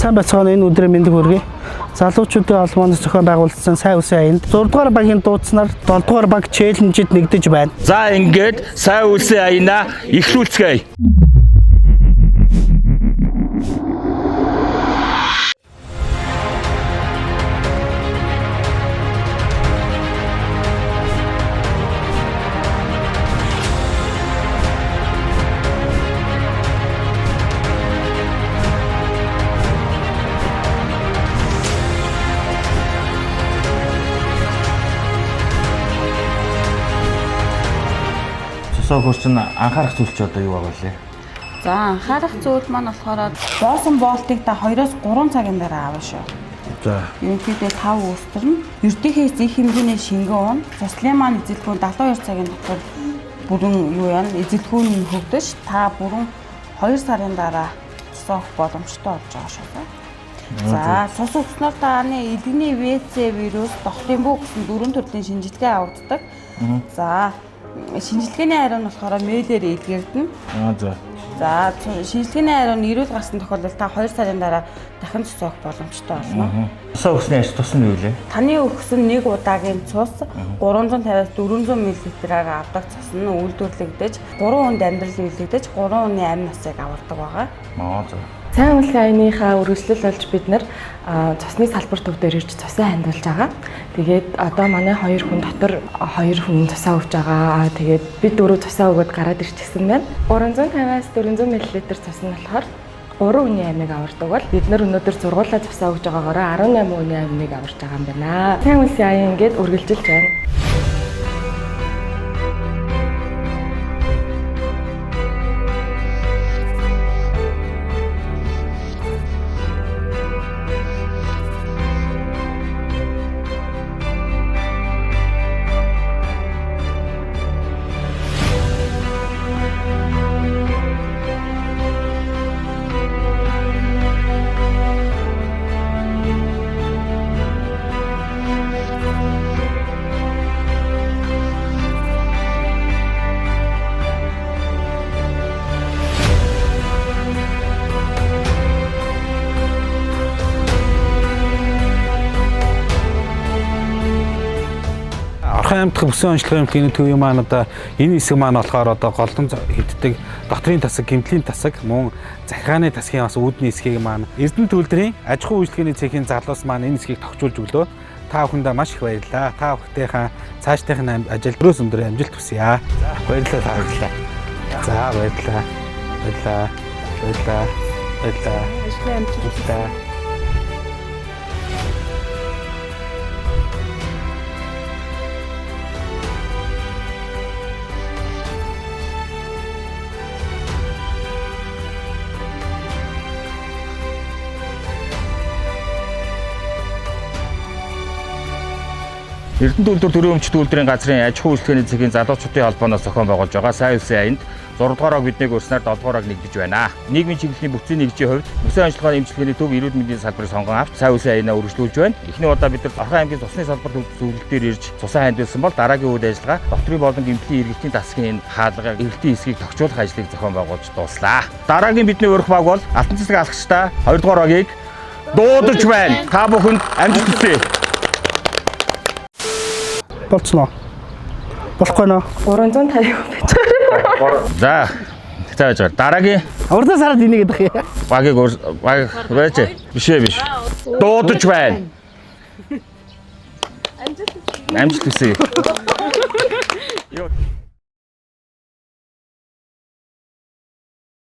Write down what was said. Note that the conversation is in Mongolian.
Сайн бацгаана энэ өдрийн мэндийг хүргэе. Залуучуудын албаноос зохион байгуулсан сайн үсгийн аянд 6 дугаар багийн дуудснаар 7 дугаар баг челленжид нэгдэж байна. За ингээд сайн үсгийн аянаа эхлүүлцгээе. Соо хурцсан анхаарах зүйл ч одоо юу байгаа вэ? За анхаарах зүйл маань болохоор боосон боолтыг та 2-3 цагийн дараа аавна шүү. За. Ерөнхийдөө 5 өстөрн ердийнхээс их хэмжээний шингэн уун, цуслын маань эзэлхүүн 72 цагийн дотор бүрэн юу яана эзэлхүүн хөгдөж та бүрэн 2 сарын дараа цусах боломжтой болж байгаа шүү. За цус өгснөөр тааны эдгний ВЦ вирус, дохлын бүү гэсэн 4 төрлийн шинжилгээ авагддаг. За шинжилгээний хариу нь болохоор мэйлээр илгээгдэнэ. За. За шинжилгээний хариу нь эрүүл гарсан тохиолдолд та 2 сарын дараа дахин цусах боломжтой болно. Цусаа өгсний ажил тус нь юу вэ? Таны өгсөн нэг удаагийн цус 350-аас 400 мл-аар авдаг цус нь үйлдвэрлэгдэж 3 хүнд амьдрал биелэгдэж 3 хүний амь насыг авардаг байгаа. За. Сайн үлгийн аяныхаа үргэлжлэл болж бид нэр цусны салбар төв дээр ирж цусаа хандуулж байгаа. Тэгээд одоо манай 2 хүн дотор 2 хүн цусаа өгж байгаа. Тэгээд бид 4 цусаа өгөөд гараад ирчихсэн байна. 350-аас 400 мл цус нь болохоор 3 хүний амийг авардаг бол бид нар өнөөдөр зургуулаа цусаа өгж байгаагаараа 18 хүний амийг аварж байгаа юм байна. Сайн үлгийн аян ингээд үргэлжилж байна. Орхон аймдах бүсэн онцлогын эмнэлгийн төвийн маань одоо энэ хэсэг маань болохоор одоо голдон хэддэг доторын тасаг, гэмтлийн тасаг, мөн захиргааны тасгийн бас үүдний хэсгийг маань Эрдэнэ төлдрийн аж ахуйн үйлчлэгээний цэхийн залуус маань энэ хэсгийг тохижуулж өглөө. Та бүхэндээ маш их баярлалаа. Та бүхэндээ цаашдынхаа ажил өрөөс өндөр амжилт хүсье. За баярлалаа та бүхэндээ. За баярлалаа. Баярлалаа. Эрдэнэ төлдөр төрийн өмчт үйлдвэрийн газрын аж ахуйн үйлчлэгээний цэгийн залуучуудын холбооноос зохион байгуулж байгаа сайн үсгийн аянд 6 дугаараа биднийг өрснөөр 7 дугаараа нэгдэж байна. Нийгмийн чиглэлийн бүтцийн нэгжийн хувьд бүсэн онцлогын эмчилгээний төв эрүүл мэндийн салбарыг сонгон авч сайн үсгийн аянаа үргэлжлүүлж байна. Эхний удаа бид нар Орхон аймгийн цусны салбар зөвлөлт дээр ирж цусаа хандуулсан бол дараагийн үйл ажиллагаа докторийн болон гэмтлийн эргэлтийн тасгийн хаалгаа эргэлтийн хэсгийг тохижуулах ажлыг зохион байгуулж дууслаа. Дараагийн бидний өрх баг бол Алтан цэцэг алхагчдаа 2 дугаар багийг дуудаж байна. Та бүхэнд амжилт хүсье. Болцноо. Болохгүй нөө. 350 байж байгаа. За. Тааж дараагийн Урдаас хараад энийг гэдэг юм. багийг байж биш. Дуудаж байна. Амжилт хүсье.